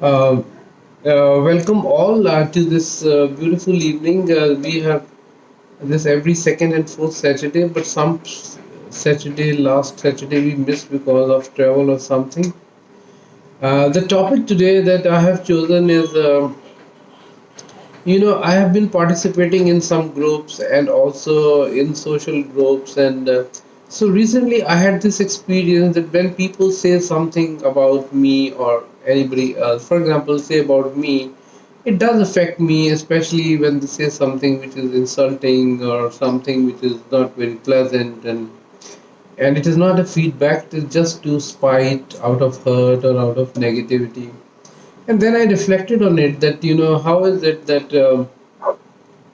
Uh, Welcome all to this beautiful evening. We have this every second and fourth Saturday, but some last Saturday, we missed because of travel or something. The topic today that I have chosen is, I have been participating in some groups and also in social groups, and so recently I had this experience that when people say something about me or anybody else, for example, say about me, it does affect me, especially when they say something which is insulting or something which is not very pleasant, and it is not a feedback, it is just to spite out of hurt or out of negativity. And then I reflected on it that, how is it that,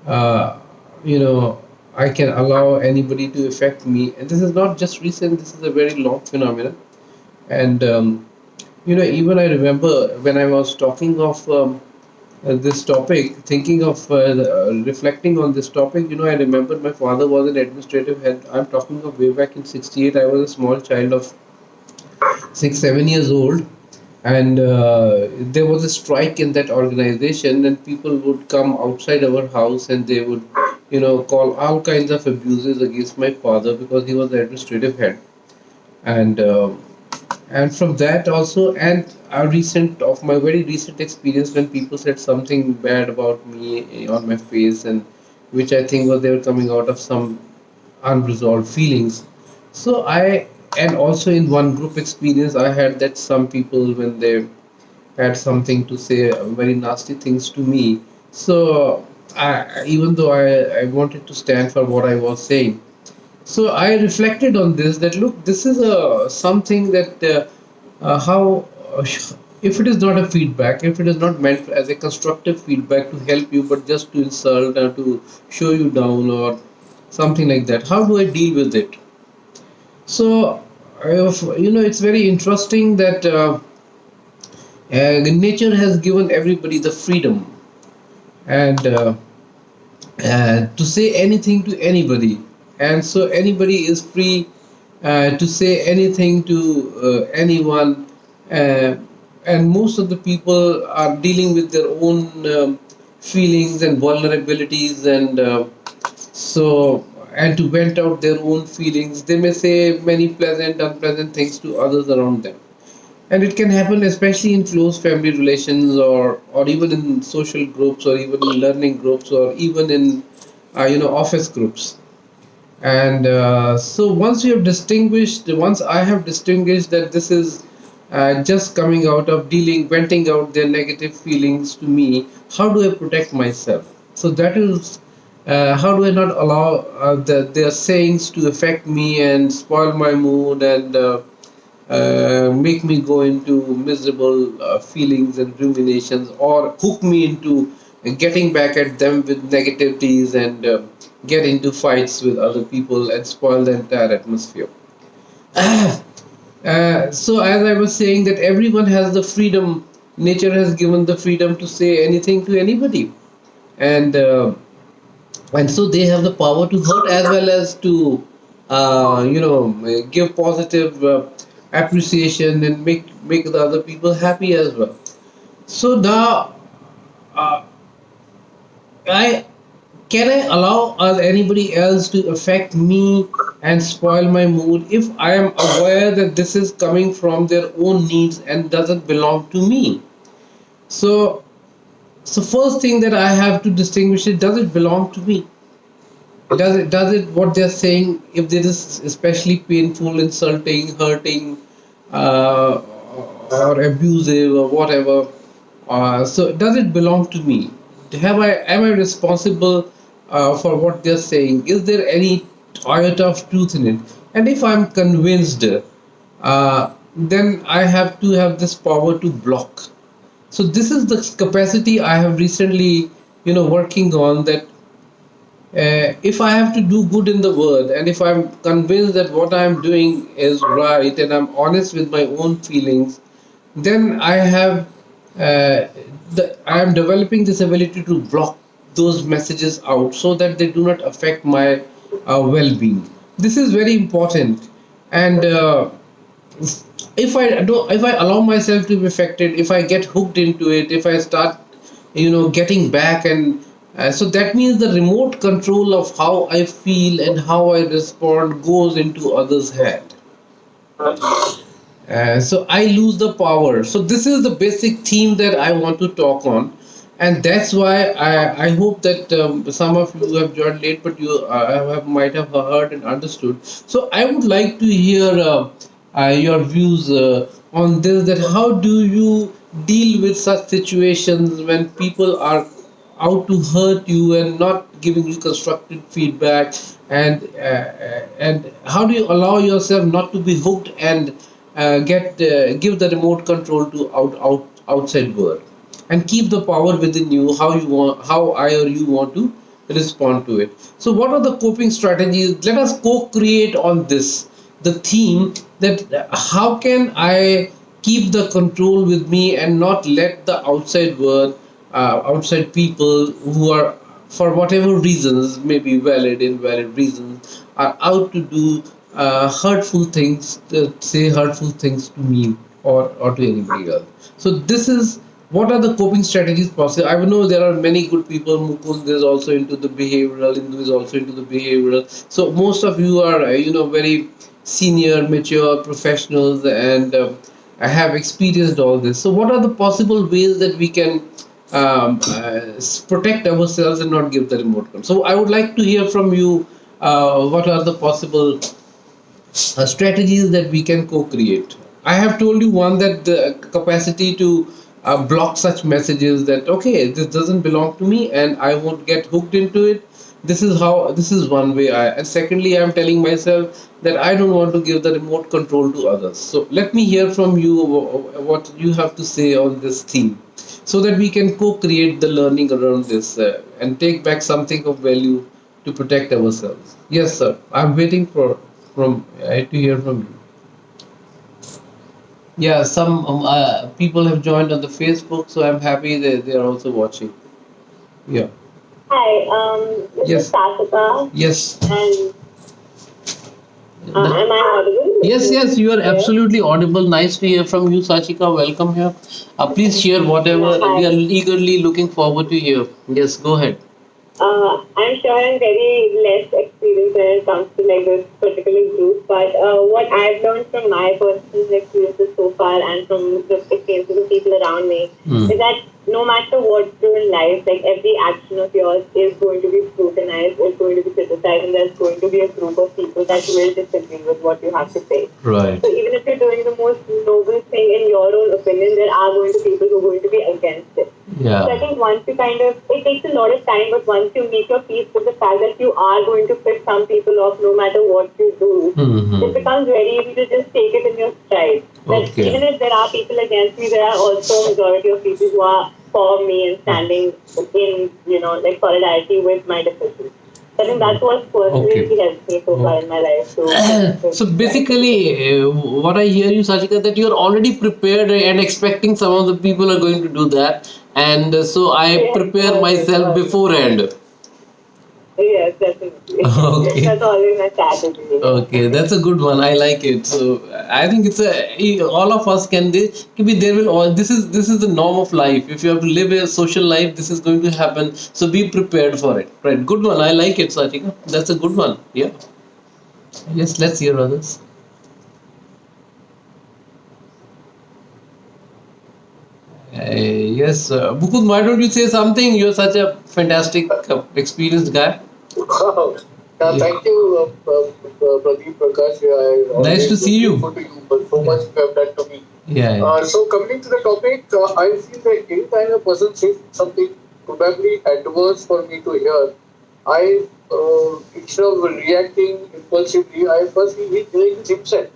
uh, you know, I can allow anybody to affect me? And this is not just recent, this is a very long phenomenon. And, even I remember when I was talking of this topic, thinking of reflecting on this topic, I remember my father was an administrative head. I'm talking of way back in '68. I was a small child of 6, 7 years old, and there was a strike in that organization, and people would come outside our house and they would, call all kinds of abuses against my father because he was the administrative head. And. Uh, and from that also, and a recent of my very recent experience when people said something bad about me on my face, and which I think was they were coming out of some unresolved feelings. So I, and also in one group experience I had that some people when they had something to say very nasty things to me. So even though I wanted to stand for what I was saying, so I reflected on this, that look, this is a something that how if it is not a feedback, if it is not meant as a constructive feedback to help you, but just to insult or to show you down or something like that, how do I deal with it? So it's very interesting that nature has given everybody the freedom and to say anything to anybody, and so anybody is free to say anything to anyone, uh, and most of the people are dealing with their own feelings and vulnerabilities, and and to vent out their own feelings, they may say many pleasant unpleasant things to others around them. And it can happen especially in close family relations, or even in social groups, or even in learning groups, or even in office groups. And so once I have distinguished that this is just coming out of dealing, venting out their negative feelings to me, how do I protect myself? So that is, how do I not allow their sayings to affect me and spoil my mood, and make me go into miserable feelings and ruminations, or hook me into getting back at them with negativities, and get into fights with other people and spoil the entire atmosphere. So as I was saying, that everyone has the freedom, nature has given the freedom to say anything to anybody, and so they have the power to hurt as well as to give positive appreciation and make the other people happy as well. So now, uh, I can I allow anybody else to affect me and spoil my mood if I am aware that this is coming from their own needs and doesn't belong to me? So, first thing that I have to distinguish is, does it belong to me? Does it what they're saying, if this is especially painful, insulting, hurting, uh, or abusive or whatever, so does it belong to me? Am I responsible for what they're saying? Is there any iota of truth in it? And if I'm convinced, then I have to have this power to block. So this is the capacity I have recently, working on, that if I have to do good in the world, and if I'm convinced that what I'm doing is right, and I'm honest with my own feelings, then I am developing this ability to block those messages out so that they do not affect my well-being. This is very important, and if I allow myself to be affected, if I get hooked into it, if I start getting back, and so that means the remote control of how I feel and how I respond goes into others' hand. So I lose the power. So this is the basic theme that I want to talk on, and that's why I hope that some of you have joined late, but you might have heard and understood. So I would like to hear your views on this. That how do you deal with such situations when people are out to hurt you and not giving you constructive feedback, and how do you allow yourself not to be hooked and get give the remote control to outside world, and keep the power within you, how I or you want to respond to it. So what are the coping strategies? Let us co-create on this, the theme, that how can I keep the control with me and not let the outside world, outside people who are, for whatever reasons, maybe valid, invalid reasons, are out to do hurtful things, say hurtful things to me, or to anybody else. So this is what are the coping strategies possible. I know there are many good people. Mukund is also into the behavioral. Indu is also into the behavioral. So most of you are very senior, mature professionals, and I have experienced all this. So what are the possible ways that we can protect ourselves and not give the remote control? So I would like to hear from you. What are the possible strategies that we can co-create? I have told you one, that the capacity to block such messages, that okay, this doesn't belong to me and I won't get hooked into it. This is one way. And secondly, I'm telling myself that I don't want to give the remote control to others. So let me hear from you what you have to say on this theme, so that we can co-create the learning around this, and take back something of value to protect ourselves. Yes, sir. I'm waiting for from to hear from you. Yeah, some people have joined on the Facebook, so I'm happy that they are also watching. Yeah. Hi, this is Yes. Sashika, Yes. and am I audible? Yes, Is this yes, you are clear? absolutely audible. Nice to hear from you, Sachika. Welcome here. Please share Yeah, whatever. We are hi. eagerly looking forward to hear. Yes, go ahead. I'm sure I'm very less experienced when it comes to like this particular group, but what I've learned from my personal experiences so far and from the experiences of people around me Hmm. is that no matter what you do in life, like every action of yours is going to be scrutinized, is going to be criticized, and there's going to be a group of people that will disagree with what you have to say. Right. So even if you're doing the most noble thing in your own opinion, there are going to be people who are going to be against it. So I Yeah. think once you kind of, it takes a lot of time, but once you make your peace with the fact that you are going to piss some people off no matter what you do, it Mm-hmm. becomes very easy to just take it in your stride. That Okay. even if there are people against me, there are also a majority of people who are for me and standing in, like solidarity with my decisions. So I think that's what personally Okay. helped me so far Okay. in my life to keep it So right. basically, what I hear you, Sachika, that you're already prepared and expecting some of the people are going to do that, and so I Yes, prepare always, myself always. beforehand. Yes, definitely. Okay. That's always my strategy. Okay, that's a good one. I like it. So I think it's all of us can. Can be there will all. This is the norm of life. If you have to live a social life, this is going to happen. So be prepared for it. Right. Good one. I like it, Sachika. That's a good one. Yeah. Yes. Let's hear others. Yes, Mukund, why don't you say something? You're such a fantastic, experienced guy. Wow. Yeah. Thank you, Pradeep Prakash. I Nice to always see grateful you. to you for so Yeah. much you have done to me. Yeah. Yeah. So coming to the topic, I feel that anytime a person says something probably adverse for me to hear, I instead of reacting impulsively, I first feel he's dealing with himself.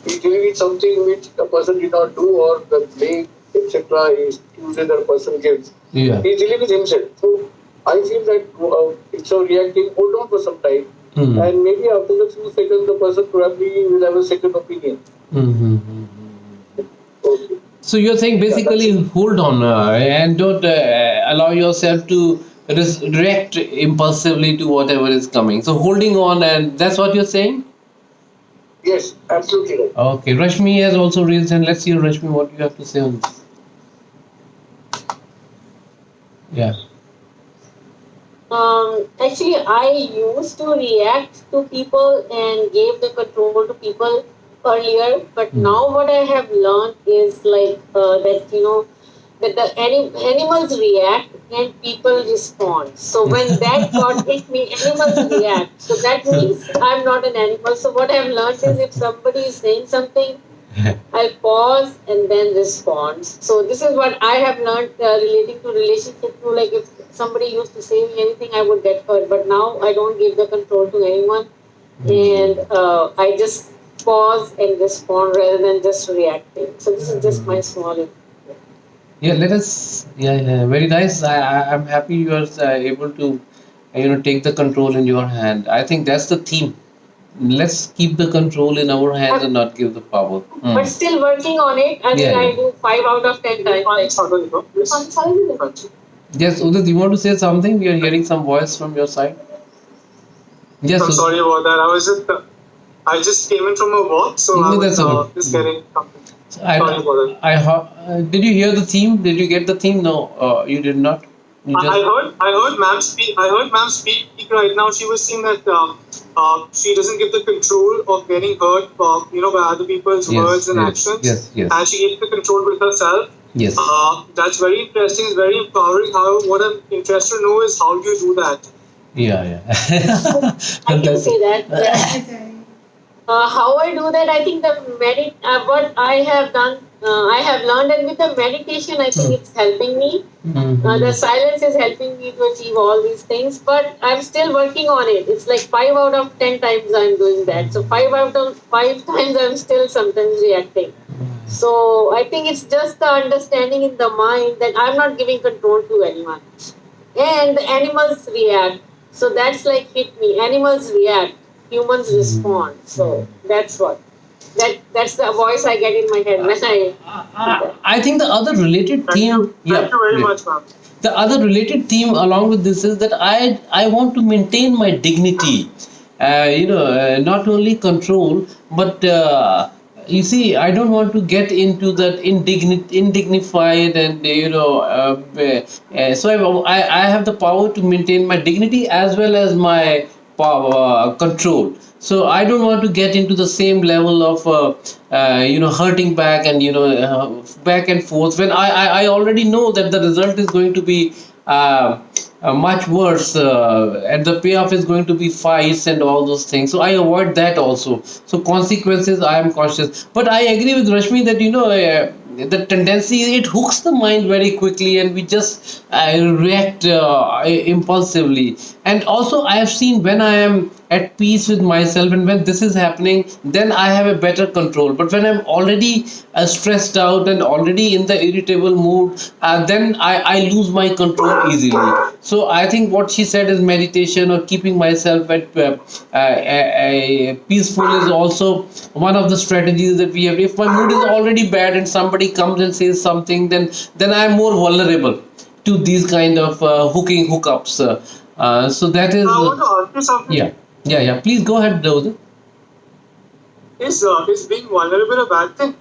He's dealing with something which a person did not do, or the blame, etc. Excuses that a person gives. Yeah. He's dealing with himself. So I feel that instead of reacting, hold on for some time, Hmm. and maybe after a few seconds, the person probably will have a second opinion. Mm-hmm. Okay. So you're saying Yeah, that's basically it. hold on, and don't allow yourself to react impulsively to whatever is coming. So holding on, and that's what you're saying. Yes, absolutely right. Okay, Rashmi has also raised hand. Let's hear Rashmi what you have to say on this. Yeah. Actually, I used to react to people and gave the control to people earlier, but Hmm. now what I have learned is like that that the animals react and people respond. So when that got hit me, animals react. So that means I'm not an animal. So what I've learned is if somebody is saying something, I'll pause and then respond. So this is what I have learned relating to relationship. To like if somebody used to say me anything, I would get hurt. But now I don't give the control to anyone, and I just pause and respond rather than just reacting. So this is just my small. Yeah, let us. Yeah, yeah, very nice. I'm happy you are able to, take the control in your hand. I think that's the theme. Let's keep the control in our hands and not give the power. But still working on it. I think Yeah, I yeah. do 5 out of 10 times. Yes, Udit, you want to say something? We are hearing some voice from your side. Yes, I'm sorry about that. I just came in from a work, so I no, was that's okay. just getting something. So Sorry about that. did you hear the theme? Did you get the theme? No, you did not. You just. I heard ma'am speak right now. She was saying that she doesn't give the control of getting hurt, by other people's Yes, words and yes, actions, yes, yes. and she gives the control with herself. Yes. That's very interesting. It's very empowering. How what I'm interested to know is how you do that. Yeah, yeah. I can That's say that. How I do that, I think what I have done, I have learned, and with the meditation, I think it's helping me. The silence is helping me to achieve all these things, but I'm still working on it. It's like 5 out of 10 times I'm doing that. So 5 out of 5 times I'm still sometimes reacting. So I think it's just the understanding in the mind that I'm not giving control to anyone. And the animals react. So that's like hit me. Animals react, humans respond. So that's the voice I get in my head when I do that. I think the other related Thank theme. you. Yeah, Thank you very yeah. much, ma'am. The other related theme along with this is that I want to maintain my dignity. Not only control, but you see, I don't want to get into that indignified and so I have the power to maintain my dignity as well as my power control. So I don't want to get into the same level of hurting back and back and forth when I already know that the result is going to be much worse and the payoff is going to be fights and all those things. So I avoid that also. So consequences I am cautious, but I agree with Rashmi that the tendency, it hooks the mind very quickly and we just react impulsively. And also I have seen when I am at peace with myself and when this is happening, then I have a better control. But when I'm already stressed out and already in the irritable mood, then I lose my control easily. So I think what she said is meditation or keeping myself at peaceful is also one of the strategies that we have. If my mood is already bad and somebody comes and says something, then I am more vulnerable to these kind of hookups. So that is. I want to ask you something. Yeah, yeah, yeah. Please go ahead, Dawud. Is being vulnerable a bad thing?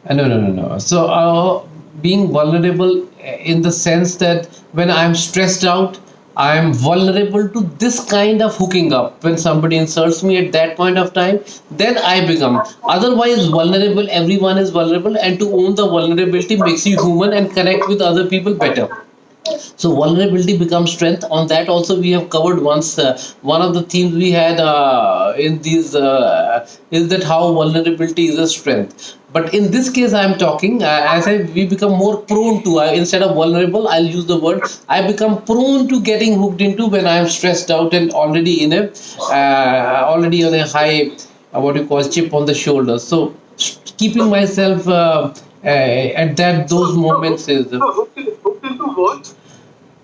No, no, no, no. So, being vulnerable in the sense that when I'm stressed out, I'm vulnerable to this kind of hooking up. When somebody insults me at that point of time, then I become. Otherwise, vulnerable, everyone is vulnerable, and to own the vulnerability makes you human and connect with other people better. So vulnerability becomes strength. On that also we have covered once. One of the themes we had in these is that how vulnerability is a strength. But in this case I am talking as I we become more prone to, instead of vulnerable I'll use the word, I become prone to getting hooked into when I am stressed out and already in a already on a high what you call chip on the shoulder. So keeping myself at that those moments is Hooked into what?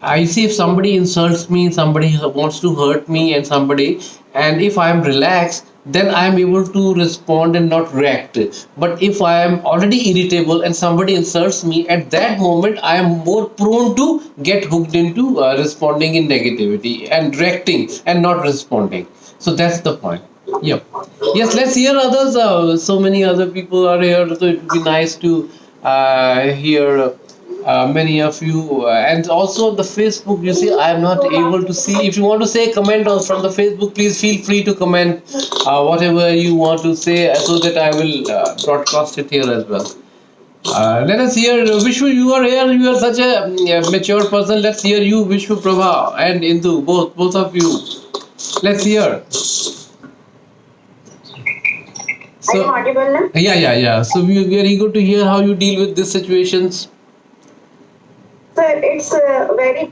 I see if somebody insults me, somebody wants to hurt me, and if I am relaxed, then I am able to respond and not react. But if I am already irritable and somebody insults me, at that moment I am more prone to get hooked into responding in negativity and reacting and not responding. So that's the point. Yep. Yes, let's hear others. So many other people are here, so it would be nice to hear many of you. And also on the Facebook, you see, I am not able to see. If you want to say comment on from the Facebook, please feel free to comment whatever you want to say so that I will broadcast it here as well. Let us hear, Vishnu, you are here. You are such a mature person. Let's hear you, Vishnu Prabha and Indu, both of you. Let's hear. I am So, audible now? yeah. So we are eager to hear how you deal with these situations. So it's very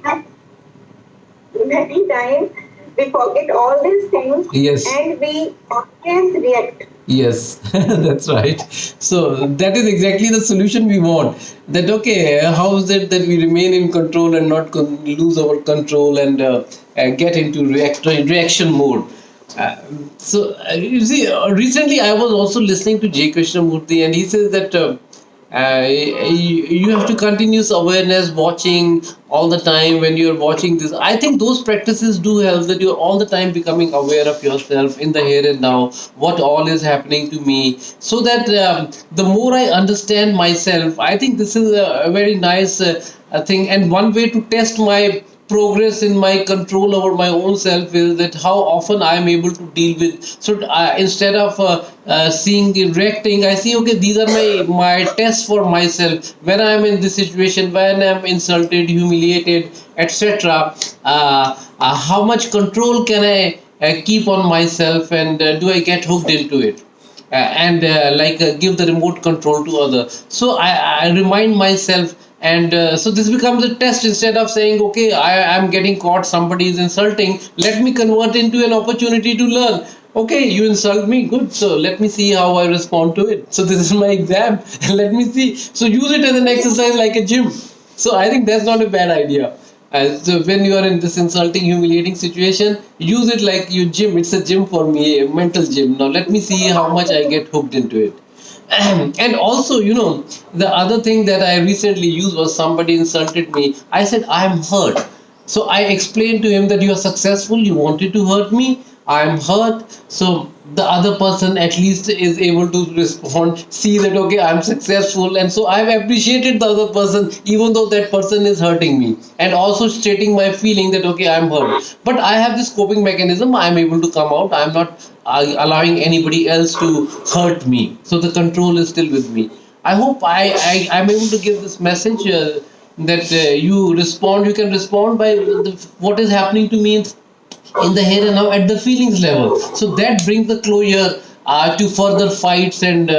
many times we forget all these things Yes, and we always react. yes, that's right. So that is exactly the solution we want. That okay, how is it that we remain in control and not lose our control and get into reaction mode? Uh, you see, recently I was also listening to J. Krishnamurti, and he says that you have to continuous awareness, watching all the time when you're watching this. I think those practices do help, that you're all the time becoming aware of yourself in the here and now, what all is happening to me, so that the more I understand myself, I think this is a very nice thing. And one way to test my progress in my control over my own self is that how often I am able to deal with. So instead of seeing reacting, I see okay, these are my tests for myself. When I am in this situation, when I am insulted, humiliated, etc., how much control can I keep on myself, and do I get hooked into it? And give the remote control to others. So I remind myself, and so this becomes a test. Instead of saying okay, I am getting caught, somebody is insulting, let me convert into an opportunity to learn. Okay, you insult me, good, so let me see how I respond to it. So this is my exam. Let me see. So use it as an exercise like a gym. So I think that's not a bad idea. So when you are in this insulting, humiliating situation, use it like you gym. It's a gym for me, a mental gym. Now let me see how much I get hooked into it. And also, the other thing that I recently used was somebody insulted me. I said, I am hurt. So I explained to him that you are successful, you wanted to hurt me, I am hurt. So the other person at least is able to respond, see that okay, I'm successful, and so I've appreciated the other person even though that person is hurting me, and also stating my feeling that okay, I'm hurt. But I have this coping mechanism, I'm able to come out, I'm not allowing anybody else to hurt me. So the control is still with me. I hope I'm able to give this message that you can respond by what is happening to me in the here and now at the feelings level. So that brings the closure to further fights, and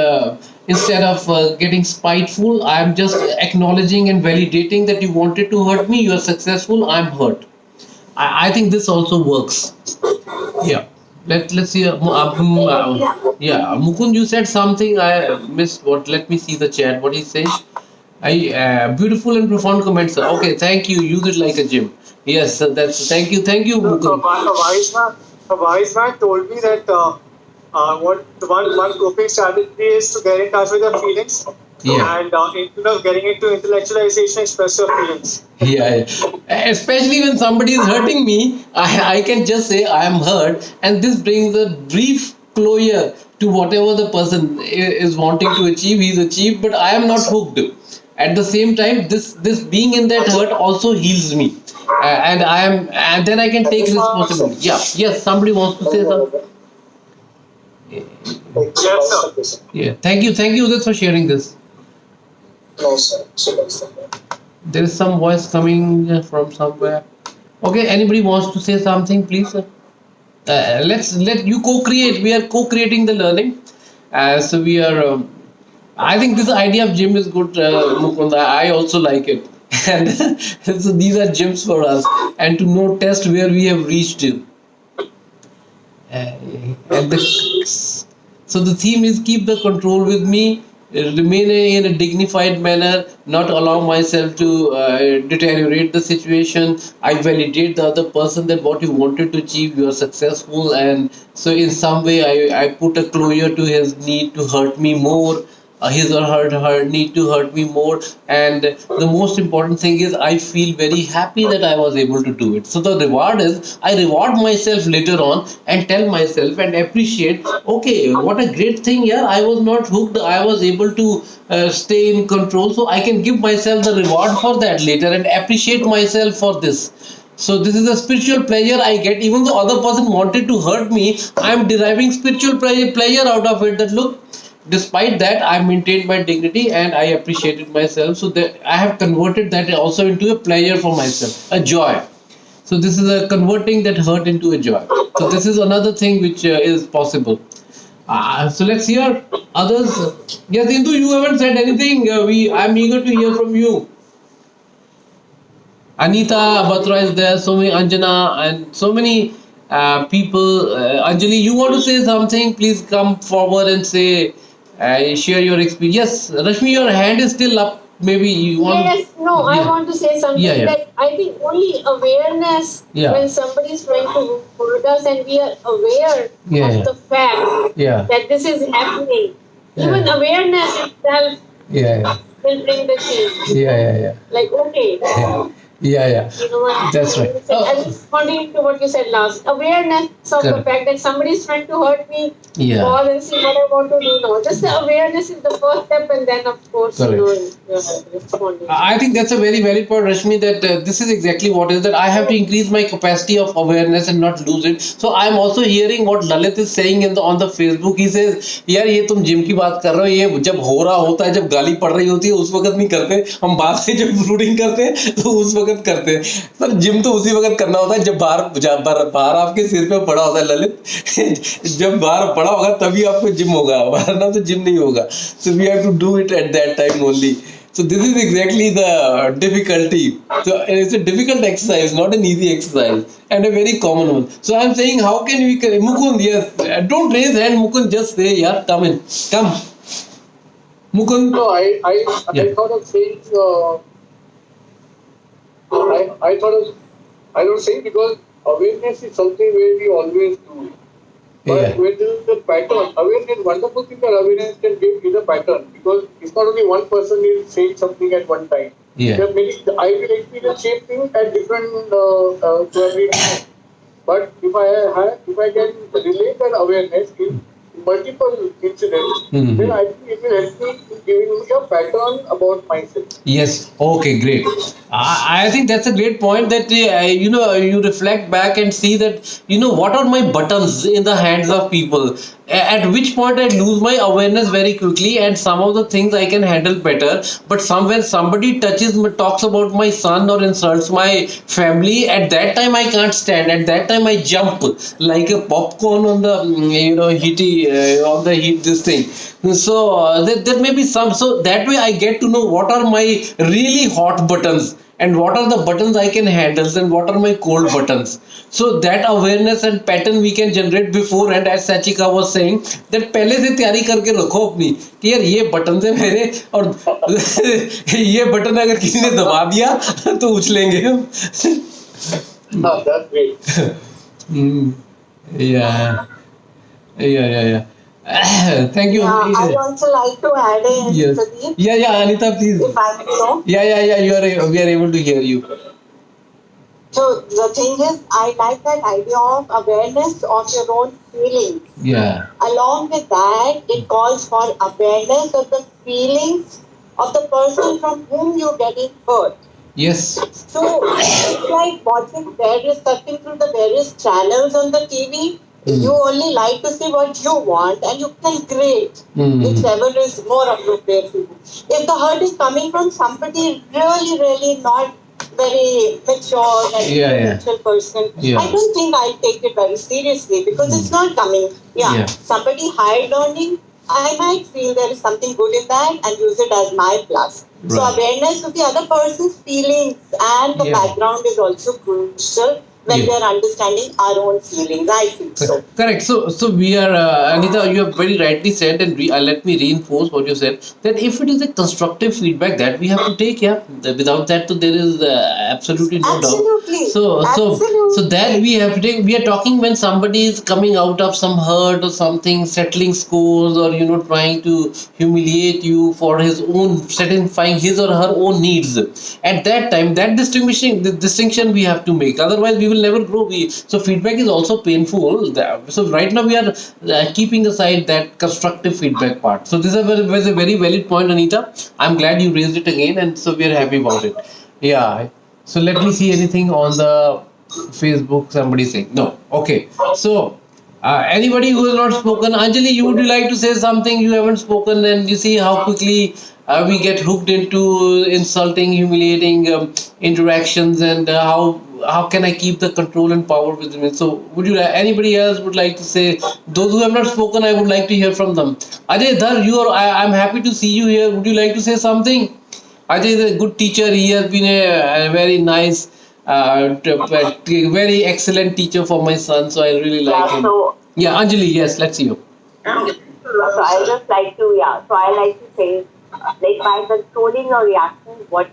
instead of getting spiteful, I'm just acknowledging and validating that you wanted to hurt me, you are successful, I'm hurt. I think this also works. Yeah. Let's see. Yeah, Mukund, you said something. I missed what. Let me see the chat. What he's saying. I beautiful and profound comments. Okay, thank you. Use it like a gym. Yes, that's thank you, A, Mukund. a wise man told me that what the one coping strategy is to get in touch with your feelings, Yeah. and instead of getting into intellectualization, express your feelings. Yeah, especially when somebody is hurting me, I can just say I am hurt, and this brings a brief closure to whatever the person is wanting to achieve. He's achieved, but I am not hooked. At the same time, this being in that hurt also heals me, and then I can take responsibility. Yeah, yes, somebody wants to say something. Yes, sir. Yeah, thank you, Udit, for sharing this. There is some voice coming from somewhere. Okay, anybody wants to say something, please? Let you co-create. We are co-creating the learning. So we are. I think this idea of gym is good, Mukunda. I also like it, and so these are gyms for us, and to know test where we have reached. And so the theme is keep the control with me, remain in a dignified manner, not allow myself to deteriorate the situation. I validate the other person that what you wanted to achieve, you are successful, and so in some way I put a closure to his need to hurt me more. his or her need to hurt me more. And the most important thing is I feel very happy that I was able to do it. So the reward is I reward myself later on and tell myself and appreciate, okay, what a great thing. Yeah, I was not hooked, I was able to stay in control, so I can give myself the reward for that later and appreciate myself for this. So this is a spiritual pleasure I get. Even though other person wanted to hurt me, I am deriving spiritual pleasure out of it. That look, despite that, I maintained my dignity and I appreciated myself. So that I have converted that also into a pleasure for myself, a joy. So this is a converting that hurt into a joy. So this is another thing which is possible. So let's hear others. Yes, Indu, you haven't said anything. I'm eager to hear from you. Anita Batra is there, so many Anjana and so many people. Anjali, you want to say something? Please come forward and say, share your experience. Yes, Rashmi, your hand is still up. Maybe you want. Yes, no, I Yeah, want to say something yeah, yeah, that I think only awareness yeah, when somebody is trying to hurt us and we are aware yeah, of yeah, the fact yeah, that this is happening. Even yeah, awareness itself yeah, will bring the change. yeah, yeah, yeah, Like, okay, yeah, yeah, yeah. you know what? That's right. I was responding to what you said last. Awareness of the Correct. fact that somebody is trying to hurt me, Yeah. pause and see what I want to do now. Just the awareness is the first step, and then, of course, Correct. responding. I think that's a very valid point, Rashmi, that this is exactly what is that I have to increase my capacity of awareness and not lose it. So I'm also hearing what Lalit is saying in the on the Facebook. He says, यार ये तुम gym की बात कर रहे हो, ये जब हो रहा होता है, जब गाली पड़ रही होती है, उस वक्त नहीं करते. हम बाद में जब रूटिंग करते हैं, तो उस वक्त करते हैं. सर जिम तो उसी वक्त करना होता है जब बाहर आपके सिर पे पड़ा होता है ललित. जब बाहर पड़ा होगा तभी आपको जिम होगा, वरना तो जिम नहीं होगा. So we have to do it at that time only. So this is exactly the difficulty. So it's a difficult exercise, not an easy exercise, and a very common one. So I'm saying, how can we? Mukund, yes, don't raise hand, Mukund. Just say, yeah, come in, come, Mukund. No, Yeah. I thought of saying, I thought of, I don't say because awareness is something where we always do. But Yeah. when there is a pattern, awareness, wonderful thing that awareness can give is a pattern because it's not only one person is saying something at one time. Yeah. There are many, I will experience same thing at different probably. But if I can relate that awareness in multiple incidents, Mhm. then I think it will help me in giving me a pattern about myself. Yes. Okay. Great. I think that's a great point. That you reflect back and see that what are my buttons in the hands of people. At which point I lose my awareness very quickly, and some of the things I can handle better. But when somebody talks about my son or insults my family, at that time I can't stand. At that time I jump like a popcorn on the heaty on the heat this thing. So there may be some. So that way I get to know what are my really hot buttons and what are the buttons I can handle and what are my cold buttons. So that awareness and pattern we can generate before, and as Sachika was saying that पहले से तैयारी करके रखो अपनी कि यार ये button है मेरे, और ये बटन अगर किसी ने दबा दिया तो उछलेंगे हम. That's great. Hmm. Yeah, yeah. Thank you. Yeah, I also like to add in, Yes. Pradeep, Yeah, Anita, please. if I may know. Yeah. We are able to hear you. So the thing is, I like that idea of awareness of your own feelings. Yeah. Along with that, it calls for awareness of the feelings of the person from whom you're getting hurt. Yes. So it's like watching surfing through the various channels on the TV. You only like to see what you want, and you can grade whichever is more appropriate for you. If the hurt is coming from somebody really not very mature and Yeah. intellectual person, Yeah. I don't think I'll take it very seriously because it's not coming. Yeah. Somebody high learning, I might feel there is something good in that and use it as my plus. So Right. awareness of the other person's feelings and the Yeah. background is also crucial when Yeah. we are understanding our own feelings. I think so. Correct. So we are, Anita, you have very rightly said, and let me reinforce what you said, that if it is a constructive feedback that we have to take, yeah, without that, so there is absolutely no doubt. Absolutely. So So that we have to take, we are talking when somebody is coming out of some hurt or something, settling scores, or trying to humiliate you for his own satisfying his or her own needs. At that time, that distinction we have to make. Otherwise, we will never grow. So feedback is also painful. So right now we are keeping aside that constructive feedback part. So this was a very valid point, Anita. I'm glad you raised it again, and so we are happy about it. Yeah. So let me see anything on the Facebook. Somebody saying no. Okay. So anybody who has not spoken, Anjali, you would you like to say something? You haven't spoken, and you see how quickly we get hooked into insulting, humiliating interactions, and how can I keep the control and power within me? So would you? Anybody else would like to say? Those who have not spoken, I would like to hear from them. Ajay Dhar, you are. I'm happy to see you here. Would you like to say something? Ajay is a good teacher. He has been a very nice, very excellent teacher for my son. So I really like him. So Yeah, Anjali. Yes, let's see you. so I just like to, yeah. So I like to say, like by controlling your reactions, what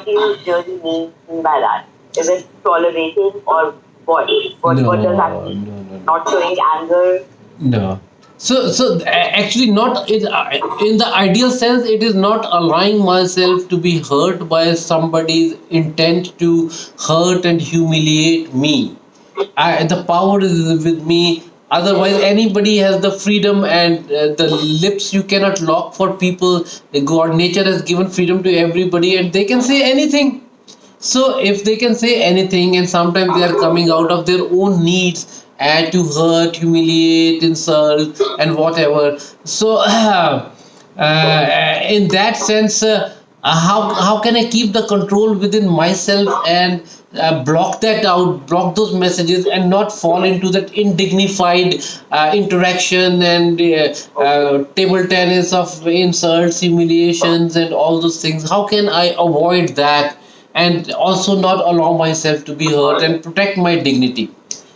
do you really mean by that? Is it tolerating or what? What does that No, mean? no, no, no. Not showing anger. No. Actually, not in the ideal sense, it is not allowing myself to be hurt by somebody's intent to hurt and humiliate me. The power is with me. Otherwise, anybody has the freedom, and the lips you cannot lock for people. God, nature has given freedom to everybody, and they can say anything. So if they can say anything, and sometimes they are coming out of their own needs and to hurt, humiliate, insult, and whatever. So in that sense, how can I keep the control within myself and block that out, block those messages, and not fall into that indignified interaction and table tennis of insults, humiliations, and all those things? How can I avoid that? And also not allow myself to be hurt and protect my dignity.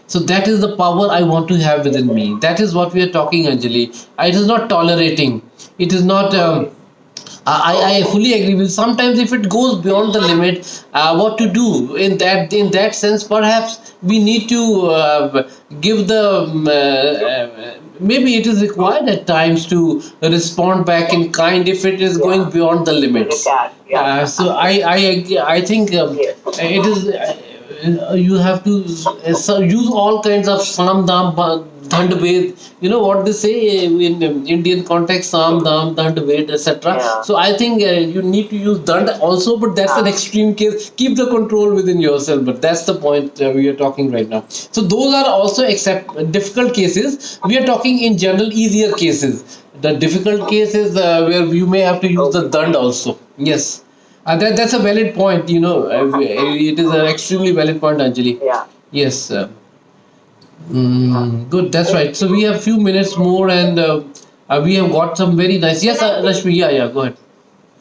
So that is the power I want to have within me. That is what we are talking, Anjali. It is not tolerating. It is not. I fully agree with. Sometimes if it goes beyond the limit, what to do in that sense? Perhaps we need to give the maybe it is required at times to respond back in kind if it is going beyond the limits. So I agree. I think it is. You have to use all kinds of sam dam dhand ved. You know what they say in Indian context: sam dam dhand ved, etc. So I think you need to use dhand also, but that's an extreme case. Keep the control within yourself, but that's the point we are talking right now. So those are also difficult cases. We are talking in general easier cases. The difficult cases where you may have to use the dhand also. Yes. That's a valid point. It is an extremely valid point, Anjali. Yeah. Yes. Good. That's right. So we have few minutes more, and we have got some very nice. Yes, Rashmi. Yeah, yeah. Go ahead.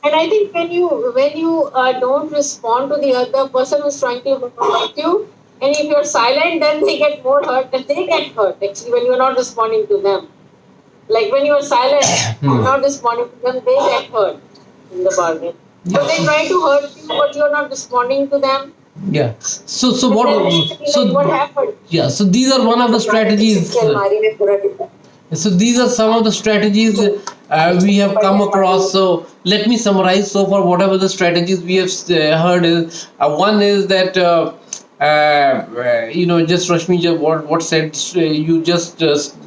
And I think when you don't respond to the other person who's trying to hurt you, and if you're silent, then they get more hurt, and they get hurt actually when you're not responding to them. Like when you're silent, not responding to them, they get hurt in the bargain. So they try to hurt you, but you're not responding to them. Yeah. So what? So What happened? yeah. So these are one of the strategies. So these are some of the strategies we have come across. So let me summarize. So for whatever the strategies we have heard is one is that just Rashmi what said, you just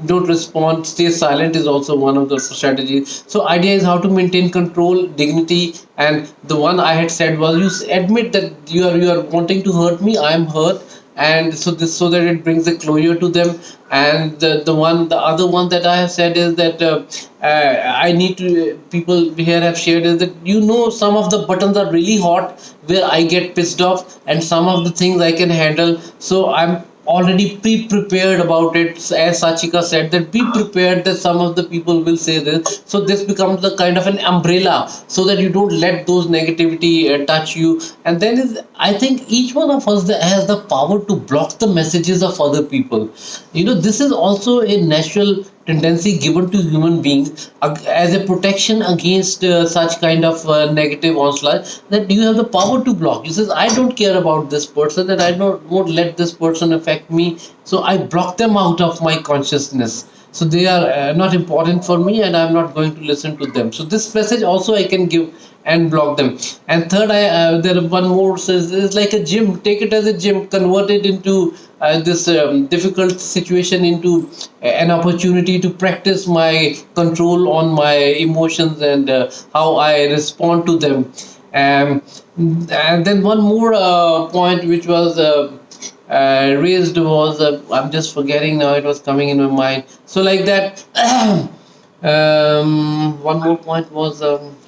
don't respond, stay silent is also one of the strategies. So idea is how to maintain control, dignity, and the one I had said was you admit that you are wanting to hurt me, I am hurt, and so that it brings a closure to them. And the other one that I have said is that I need to, people here have shared is that some of the buttons are really hot where I get pissed off, and some of the things I can handle, so I'm already pre-prepared about it. As Sachika said, that be prepared that some of the people will say this, so this becomes the kind of an umbrella so that you don't let those negativity touch you. And then I think each one of us has the power to block the messages of other people. This is also a natural tendency given to human beings as a protection against such kind of negative onslaught, that you have the power to block. You says, I don't care about this person, and I don't won't let this person affect me, so I block them out of my consciousness. So they are not important for me, and I'm not going to listen to them. So this message also I can give and block them. And third, I there one more says, it's like a gym. Take it as a gym, convert it into this difficult situation into an opportunity to practice my control on my emotions and how I respond to them. um, and then one more point which was raised was, I'm just forgetting now, it was coming in my mind. So like that, one more point was,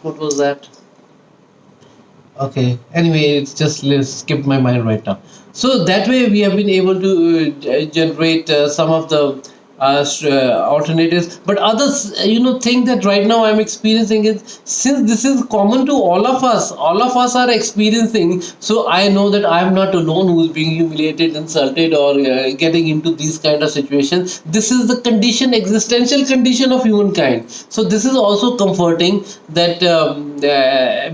what was that? Okay. Anyway, it's just skipped my mind right now. So that way we have been able to generate some of the alternatives. But others, think that right now I'm experiencing it, since this is common to all of us. All of us are experiencing. So I know that I'm not alone who is being humiliated, insulted, or getting into these kind of situations. This is the condition, existential condition of humankind. So this is also comforting that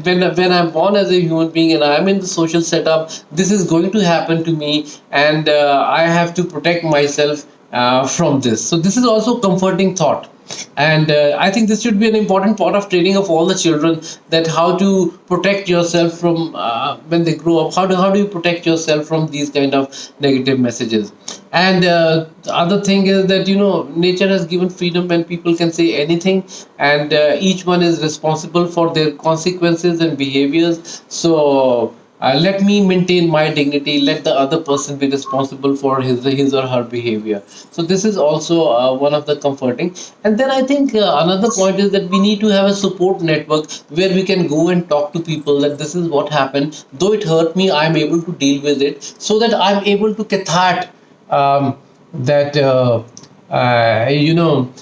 when I'm born as a human being and I'm in the social setup, this is going to happen to me, and I have to protect myself from this. So this is also comforting thought. And I think this should be an important part of training of all the children, that how to protect yourself from when they grow up. How do you protect yourself from these kind of negative messages? And the other thing is that nature has given freedom when people can say anything, and each one is responsible for their consequences and behaviors. So let me maintain my dignity, let the other person be responsible for his or her behavior. So this is also one of the comforting. And then I think another point is that we need to have a support network where we can go and talk to people, that this is what happened, though it hurt me, I'm able to deal with it, so that I'm able to cathart that you know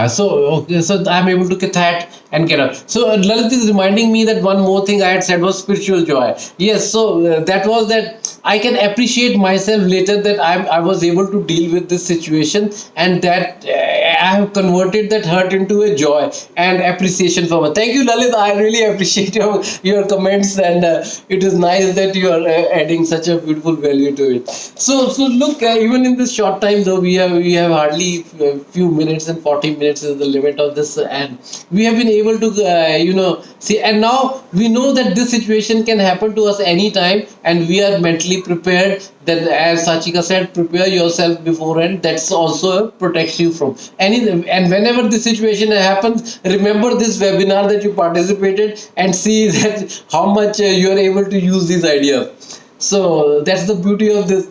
so okay, so I'm able to get that and get up. So Lalit is reminding me that one more thing I had said was spiritual joy. Yes, so that was that I can appreciate myself later, that I was able to deal with this situation, and that I have converted that hurt into a joy and appreciation for me. Thank you, Lalit. I really appreciate your comments, and it is nice that you are adding such a beautiful value to it. So look, even in this short time, though we have hardly few minutes, and 40 minutes is the limit of this, and we have been able to see, and now we know that this situation can happen to us anytime, and we are mentally prepared. That, as Sachika said, prepare yourself beforehand. That's also protects you from anything. And whenever this situation happens, remember this webinar that you participated, and see that how much you are able to use these ideas. So that's the beauty of this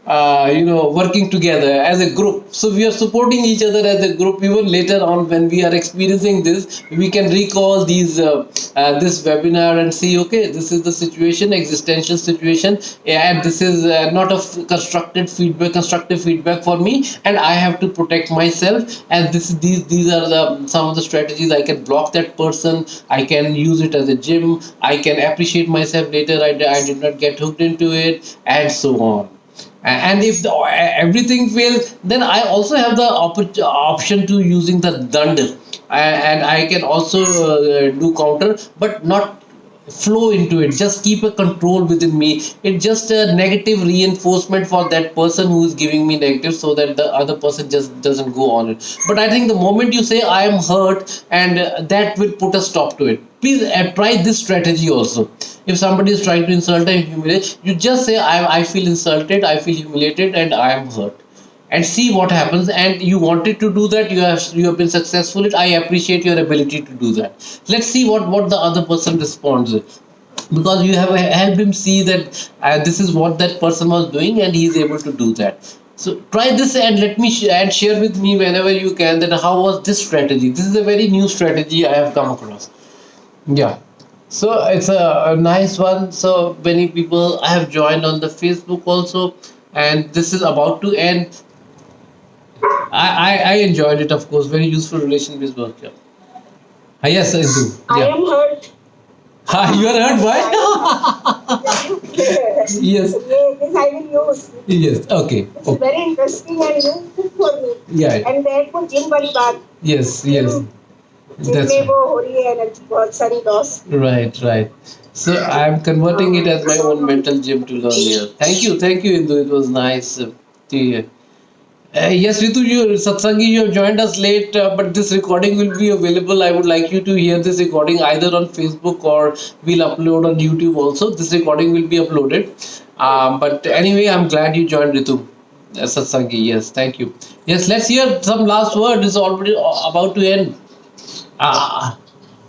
working together as a group. So we are supporting each other as a group. Even later on, when we are experiencing this, we can recall these this webinar and see, okay, this is the situation, existential situation, and this is not a constructive feedback for me, and I have to protect myself. And these are some of the strategies. I can block that person, I can use it as a gym, I can appreciate myself later, I did not get hooked into it, and so on. And if everything fails, then I also have the option to using the dand, and I can also do counter, but not flow into it, just keep a control within me. It's just a negative reinforcement for that person who is giving me negative, so that the other person just doesn't go on it. But I think the moment you say I am hurt, and that will put a stop to it. Please try this strategy also. If somebody is trying to insult and humiliate, you just say, I feel insulted, I feel humiliated, and I am hurt, and see what happens. And you wanted to do that, you have been successful. I appreciate your ability to do that. Let's see what the other person responds with, because you have helped him see that this is what that person was doing, and he is able to do that. So try this, and let me and share with me whenever you can, that how was this strategy. This is a very new strategy I have come across. Yeah. So it's a nice one. So many people I have joined on the Facebook also, and this is about to end. I enjoyed it, of course. Very useful relation based work. Yeah. Yes, I do. I Yeah. am hurt. You are hurt. Why? Yes. This I will use. Yes. Okay. It's very interesting and useful for me. Yeah. And that को gym वाली बात. Yes. Yes. Gym That's में वो हो रही है energy बहुत सारी loss. right. Right. So I'm converting it as my own mental gym to learn here. Thank you, Indu. It was nice to hear. Yes, Ritu, Satsangi, you have joined us late, but this recording will be available. I would like you to hear this recording either on Facebook or we'll upload on YouTube also. This recording will be uploaded. But anyway, I'm glad you joined, Ritu. Satsangi, yes, thank you. Yes, let's hear some last word. It's already about to end.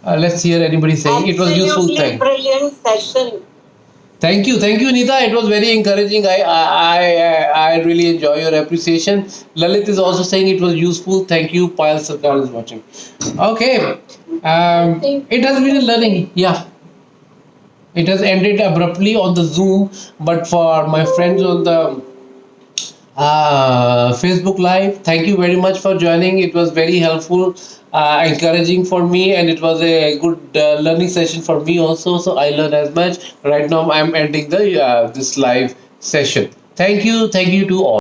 Let's hear anybody saying it was useful. Absolutely brilliant session. Thank you, Nita. It was very encouraging. I really enjoy your appreciation. Lalit is also saying it was useful. Thank you. Payal Sarkar is watching. Okay, it has been a learning. Yeah, it has ended abruptly on the Zoom, but for my friends on the Facebook Live, thank you very much for joining. It was very helpful, encouraging for me, and it was a good learning session for me also. So I learned as much. Right now, I'm ending the this live session. Thank you to all.